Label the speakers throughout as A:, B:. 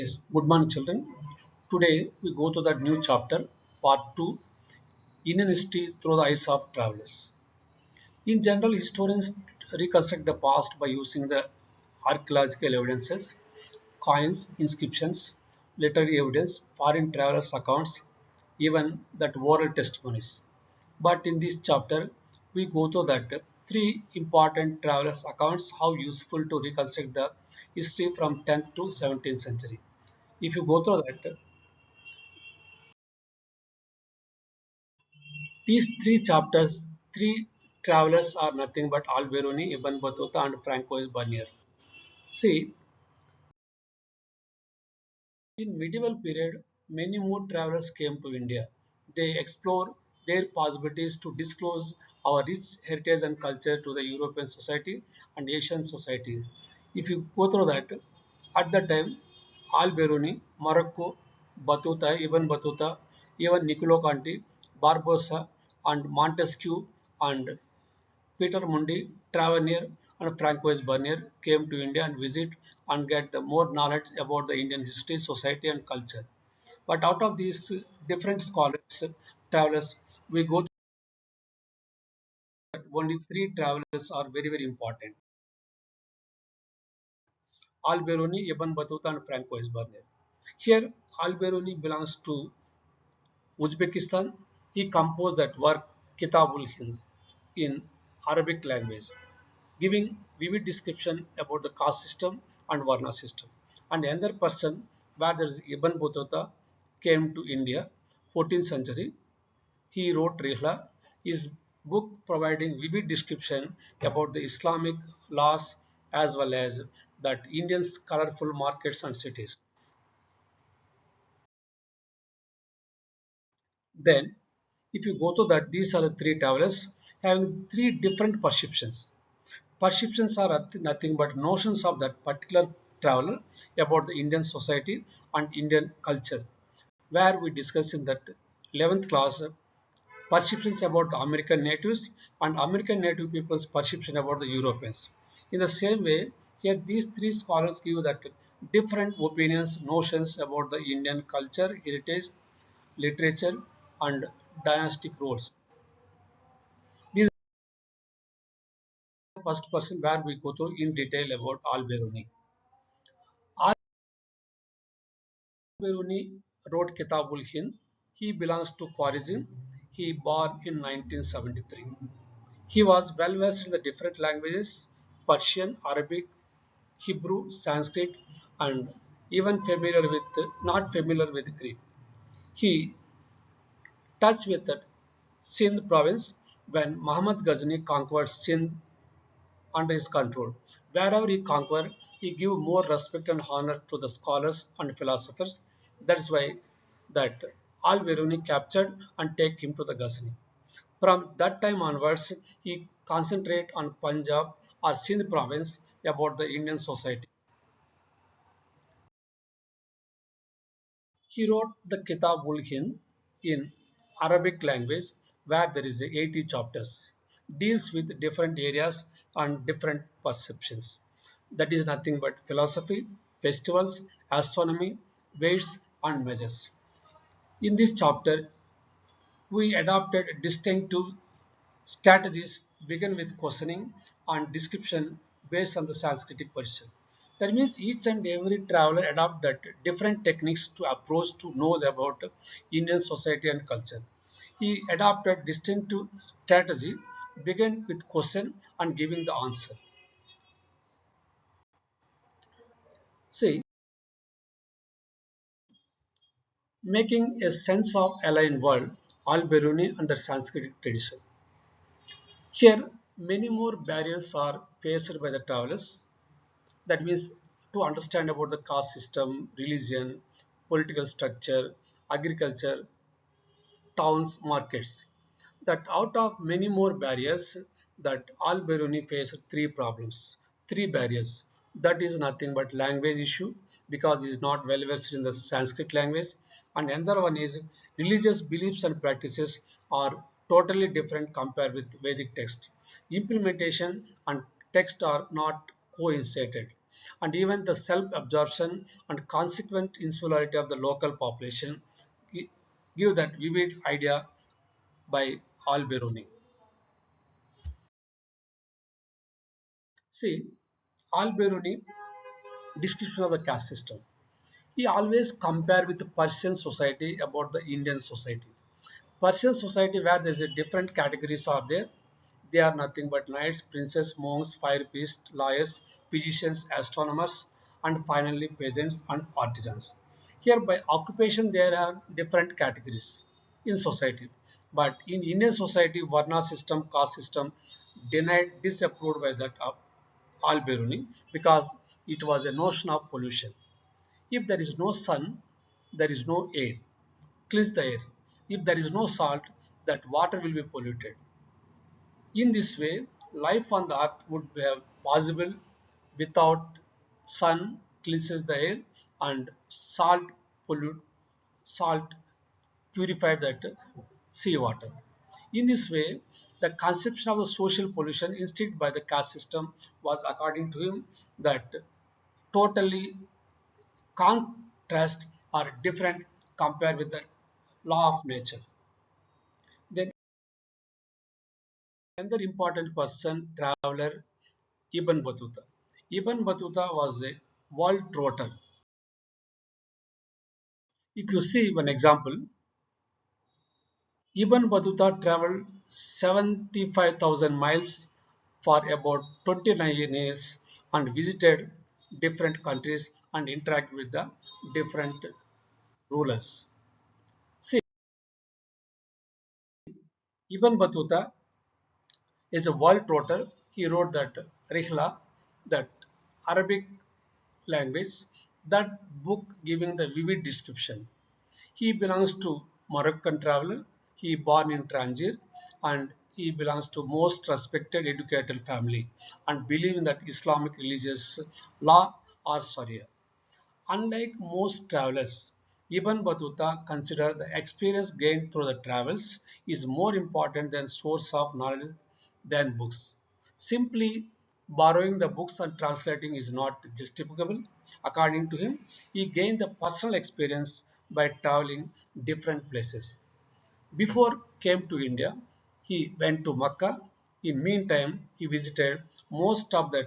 A: Yes, good morning, children. Today we go to the new chapter, part 2, Indian history through the eyes of travelers. In general, historians reconstruct the past by using the archaeological evidences, coins, inscriptions, literary evidence, foreign travelers' accounts, even that oral testimonies. But in this chapter, we go to that three important travelers' accounts, how useful to reconstruct the history from 10th to 17th century. If you go through that, these three chapters, three travelers are nothing but Al-Biruni, Ibn Battuta and Francois Bernier. See, in medieval period, many more travelers came to India. They explored their possibilities to disclose our rich heritage and culture to the European society and Asian society. If you go through that, at that time, Al-Biruni, Morocco, Battuta, Ibn Battuta, even Niccolo Conti, Barbosa, and Montesquieu and Peter Mundi, Tavernier, and Francois Bernier came to India and visit and get the more knowledge about the Indian history, society, and culture. But out of these different scholars, travelers, we go to only three travelers are very important. Al-Biruni, Ibn Battuta, and Francois Bernier. Here, Al-Biruni belongs to Uzbekistan. He composed that work Kitabul Hind in Arabic language, giving vivid description about the caste system and Varna system. And another person, where there is Ibn Battuta, came to India, 14th century. He wrote Rihla, his book providing vivid description about the Islamic laws as well as that Indians' colorful markets and cities. Then, if you go to that, these are the three travelers having three different perceptions. Perceptions are nothing but notions of that particular traveler about the Indian society and Indian culture, where we discuss in that 11th class perceptions about the American natives and American native people's perception about the Europeans. In the same way, here these three scholars give that different opinions, notions about the Indian culture, heritage, literature, and dynastic roles. This is the first person where we go through in detail about Al-Biruni. Al-Biruni wrote Kitabul Hind. He belongs to Khwarizm. He born in 1973. He was well versed in the different languages Persian, Arabic, Hebrew, Sanskrit, and even familiar with not familiar with Greek. He touched with the Sindh province when Muhammad Ghazni conquered Sindh under his control. Wherever he conquered, he gave more respect and honor to the scholars and philosophers. That's why that Al-Biruni captured and take him to the Ghazni. From that time onwards, he concentrate on Punjab or Sindh province about the Indian society. He wrote the Kitab ul Hind in Arabic language where there is 80 chapters, deals with different areas and different perceptions. That is nothing but philosophy, festivals, astronomy, weights and measures. In this chapter, we adopted distinctive strategies begin with questioning and description based on the Sanskritic version. That means each and every traveler adopt that different techniques to approach to know about Indian society and culture. He adopted distinctive strategy, begin with question and giving the answer. See, making a sense of aligned world, Al-Biruni under Sanskritic tradition. Here, many more barriers are faced by the travelers. That means to understand about the caste system, religion, political structure, agriculture, towns, markets. That out of many more barriers, that Al-Biruni faced three problems, three barriers. That is nothing but language issue because he is not well versed in the Sanskrit language. And another one is religious beliefs and practices are totally different compared with Vedic text. Implementation and text are not coincided. and even the self-absorption and consequent insularity of the local population give that vivid idea by Al-Biruni. See, Al-Biruni description of the caste system. He always compare with the Persian society about the Indian society. Persian society where there is a different categories are there. They are nothing but knights, princes, monks, fire priests, lawyers, physicians, astronomers, and finally peasants and artisans. Here by occupation there are different categories in society. But in Indian society, Varna system, caste system denied, disapproved by that Al-Biruni because it was a notion of pollution. If there is no sun, there is no air. Cleanse the air. If there is no salt, that water will be polluted. In this way, life on the earth would be possible without sun cleanses the air and pollute salt purified that seawater. In this way, the conception of the social pollution instilled by the caste system was according to him that totally contrast or different compared with the law of nature. Then another important person, traveler, Ibn Battuta. Ibn Battuta was a world trotter. If you see one example, Ibn Battuta traveled 75,000 miles for about 29 years and visited different countries and interacted with the different rulers. See, Ibn Battuta is a world trotter. He wrote that Rihla, that Arabic language, that book giving the vivid description. He belongs to Moroccan traveler. He born in Tangier and he belongs to most respected educated family and believe in that Islamic religious law or Sharia. Unlike most travelers, Ibn Battuta considered the experience gained through the travels is more important than source of knowledge than books. Simply borrowing the books and translating is not justificable. According to him, he gained the personal experience by traveling different places. Before came to India, he went to Makkah. In meantime, he visited most of the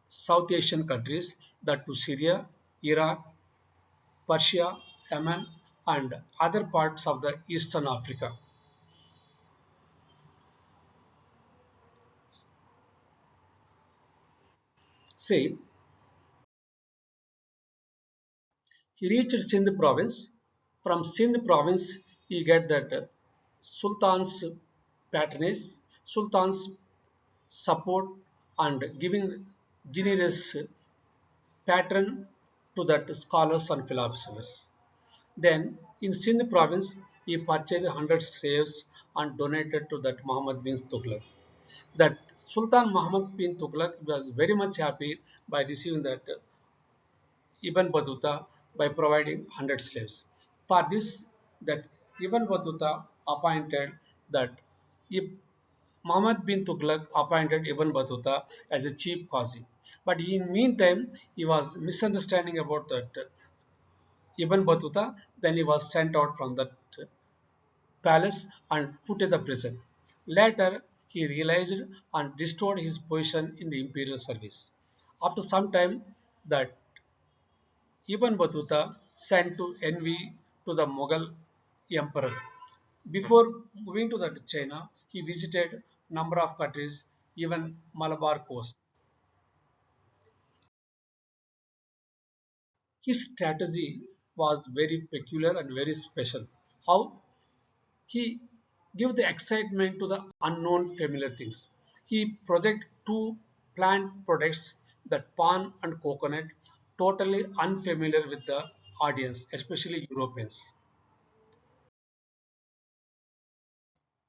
A: South Asian countries, that to Syria, Iraq, Persia, Yemen, and other parts of the Eastern Africa. Say, he reached Sindh province. From Sindh province, he get that Sultan's patronage, Sultan's support, and giving generous patron to that scholars and philosophers. Then, in Sindh province, he purchased 100 slaves and donated to that Muhammad bin Tughlaq. That Sultan Muhammad bin Tughlaq was very much happy by receiving that Ibn Battuta by providing 100 slaves. For this, that Ibn Battuta appointed that Muhammad bin Tughlaq appointed Ibn Battuta as a chief qazi. But in meantime, he was misunderstanding about that Ibn Battuta. Then he was sent out from that palace and put in the prison. Later, he realized and restored his position in the imperial service. After some time, that Ibn Battuta sent to envy to the Mughal emperor. Before moving to the China, he visited number of countries, even Malabar coast. His strategy was very peculiar and very special. How? He give the excitement to the unknown familiar things. He project two plant products, that palm and coconut, totally unfamiliar with the audience, especially Europeans.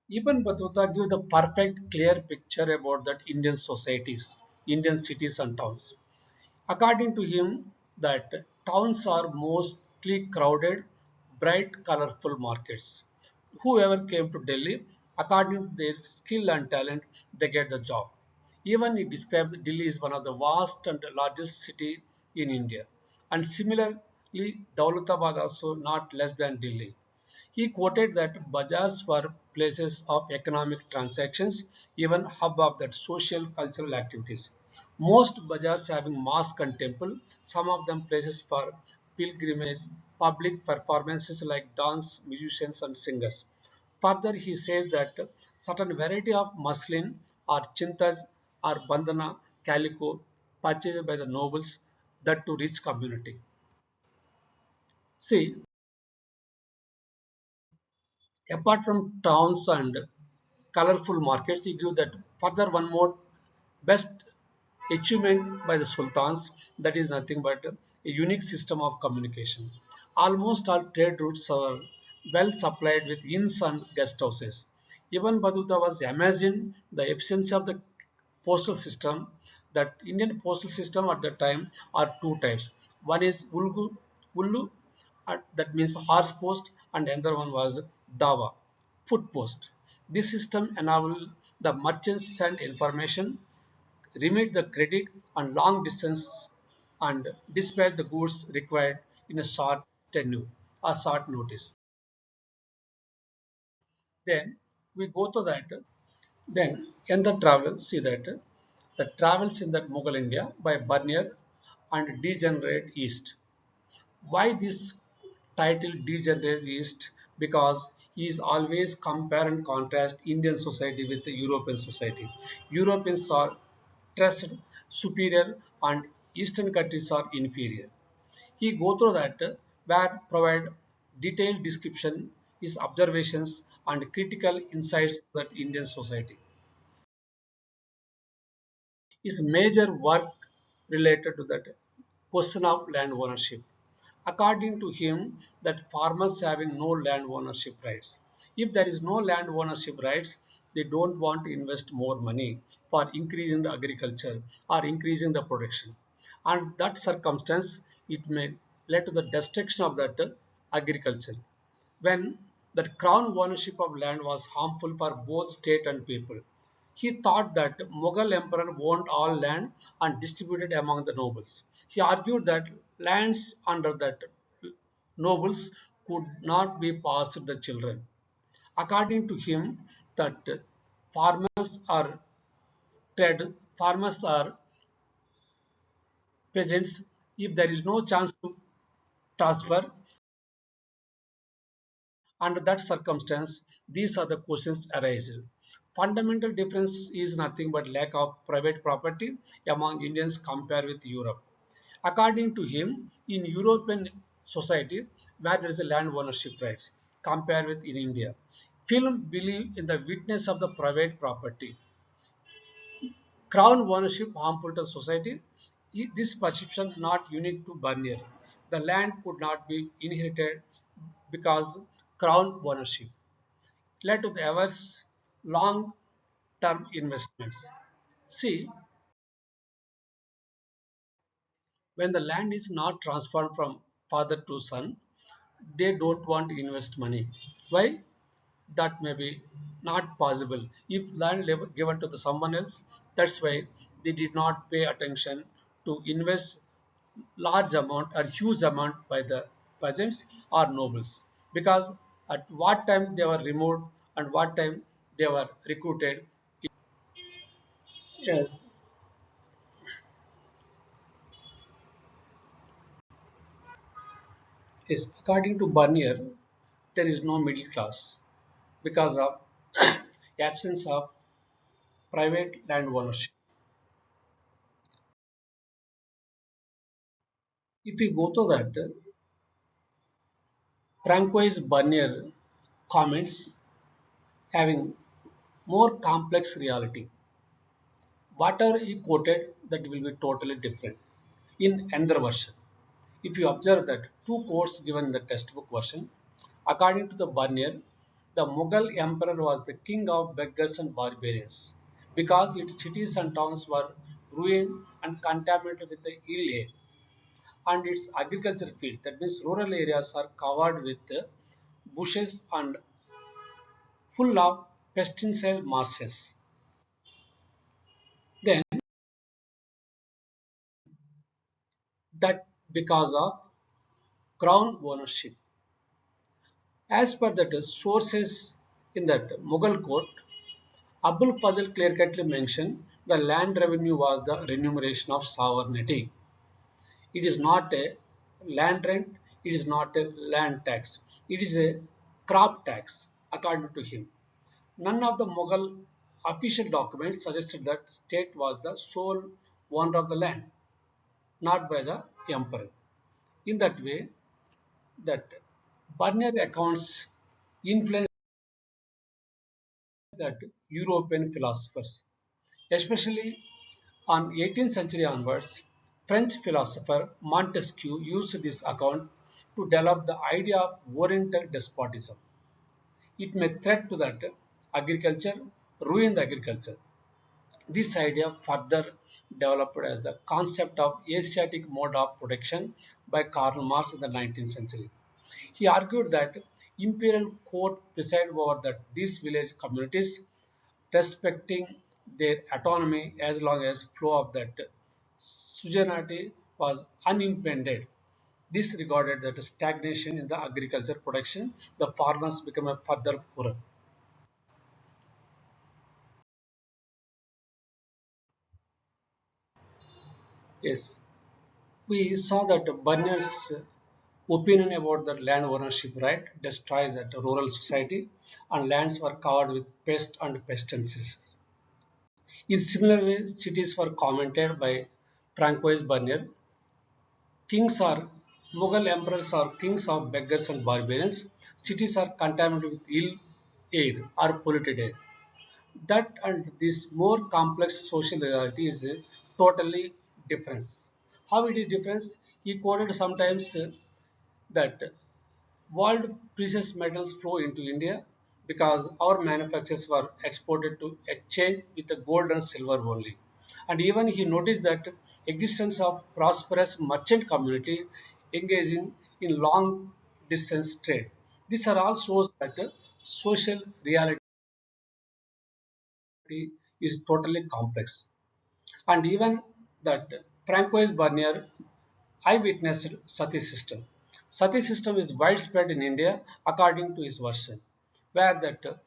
A: Ibn Battuta give the perfect clear picture about that Indian societies, Indian cities and towns. According to him, that towns are mostly crowded, bright, colorful markets. Whoever came to Delhi, according to their skill and talent, they get the job. Even he described Delhi as one of the vast and largest city in India. And similarly, Daulatabad also not less than Delhi. He quoted that bazaars were places of economic transactions, even hub of that social cultural activities. Most bazaars having mosque and temple, some of them places for pilgrimage, public performances like dance, musicians and singers. Further, he says that certain variety of muslin or chintas or bandana calico purchased by the nobles that to rich community. See, apart from towns and colorful markets, he give that further one more best achievement by the sultans, that is nothing but a unique system of communication. Almost all trade routes are well supplied with inns and guest houses. Ibn Battuta was amazing the efficiency of the postal system. That Indian postal system at that time are two types. One is Ullu, that means horse post, and another one was Dawa, foot post. This system enabled the merchants send information, remit the credit on long distance, and dispatch the goods required in a short tenure or short notice. Then we go to that. Then in the travel, see that the travels in that Mughal India by Bernier and Degenerate East. Why this title Degenerate East? Because he is always compare and contrast Indian society with the European society. Europeans are trusted, superior, and Eastern countries are inferior. He go through that where provide detailed description, his observations and critical insights to that Indian society. His major work related to that question of land ownership. According to him, that farmers having no land ownership rights. If there is no land ownership rights, they don't want to invest more money for increasing the agriculture or increasing the production. And that circumstance, it may lead to the destruction of that agriculture. When the crown ownership of land was harmful for both state and people, he thought that Mughal emperor owned all land and distributed among the nobles. He argued that lands under that nobles could not be passed to the children. According to him, that farmers are farmers are peasants. If there is no chance to transfer, under that circumstance, these are the questions arise. Fundamental difference is nothing but lack of private property among Indians compared with Europe. According to him, in European society, where there is a land ownership rights, compared with in India, film believe in the witness of the private property. Crown ownership harmful to society. This perception not unique to Bernier. The land could not be inherited because crown ownership led to the averse long-term investments. See, when the land is not transferred from father to son, they don't want to invest money. Why? That may be not possible. If land given to the someone else, that's why they did not pay attention to invest large amount or huge amount by the peasants or nobles, because at what time they were removed and what time they were recruited. Yes, yes. According to Bernier, there is no middle class because of absence of private land ownership. If we go to that, Francois Bernier comments having more complex reality. Whatever he quoted, that will be totally different in another version. If you observe that two quotes given in the textbook version, according to the Bernier, the Mughal emperor was the king of beggars and barbarians because its cities and towns were ruined and contaminated with the ill air, and its agriculture fields, that means rural areas, are covered with bushes and full of pesticide marshes. that because of crown ownership. As per the sources in that Mughal court, Abul Fazl clear-cutly mentioned the land revenue was the remuneration of sovereignty. It is not a land rent, it is not a land tax, it is a crop tax, according to him. None of the Mughal official documents suggested that state was the sole owner of the land, not by the emperor. In that way, that Barnier accounts influenced that European philosophers, especially on 18th century onwards. French philosopher Montesquieu used this account to develop the idea of Oriental despotism. It may threat to that agriculture, ruin the agriculture. This idea further developed as the concept of Asiatic mode of production by Karl Marx in the 19th century. He argued that imperial court presided over that these village communities, respecting their autonomy as long as flow of that sovereignty was unimpeded. This regarded that stagnation in the agriculture production, the farmers become a further poorer. Yes, we saw that Burners' opinion about the land ownership right destroyed that rural society and lands were covered with pest and pestilences. In similar way, cities were commented by Francois Bernier. Kings are Mughal emperors are kings of beggars and barbarians. Cities are contaminated with ill air or polluted air. That and this more complex social reality is totally different. How it is different? He quoted sometimes that world precious metals flow into India because our manufacturers were exported to exchange with the gold and silver only. And even he noticed that existence of prosperous merchant community engaging in long distance trade. These are all shows that social reality is totally complex. And even that Francois Bernier eyewitnessed Sati system. Sati system is widespread in India according to his version, where that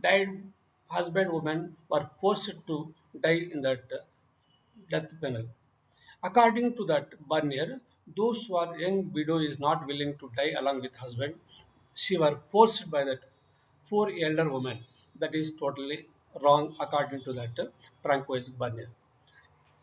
A: died husband women were forced to die in that death panel. According to that Barnier, those who are young widow is not willing to die along with husband. She were forced by that four elder women. That is totally wrong according to that Francois Barnier.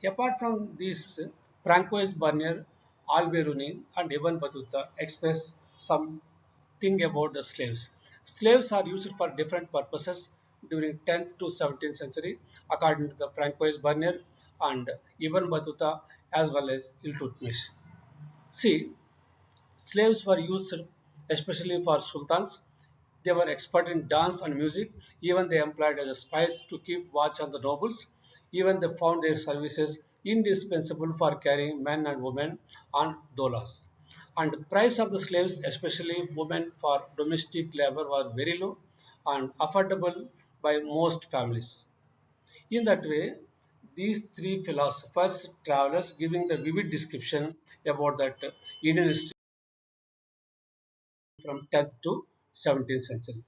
A: Apart from this, Francois Barnier, Al-Biruni and Ibn Battuta express something about the slaves. Slaves are used for different purposes during 10th to 17th century according to the Francois Barnier and Ibn Battuta as well as Iltutmish. See, slaves were used especially for sultans. They were expert in dance and music. Even they employed as spies to keep watch on the nobles. Even they found their services indispensable for carrying men and women on dolas. And the price of the slaves, especially women for domestic labor, were very low and affordable by most families. In that way, these three philosophers, travelers, giving the vivid description about that Indian history from 10th to 17th century.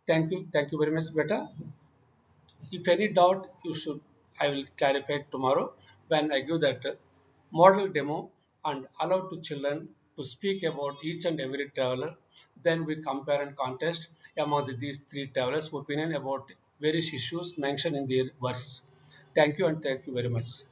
A: Thank you very much, Beta. If any doubt, I will clarify it tomorrow when I give that model demo and allow to children to speak about each and every traveler. Then we compare and contrast among these three travelers' opinion about various issues mentioned in their verse. Thank you and thank you very much.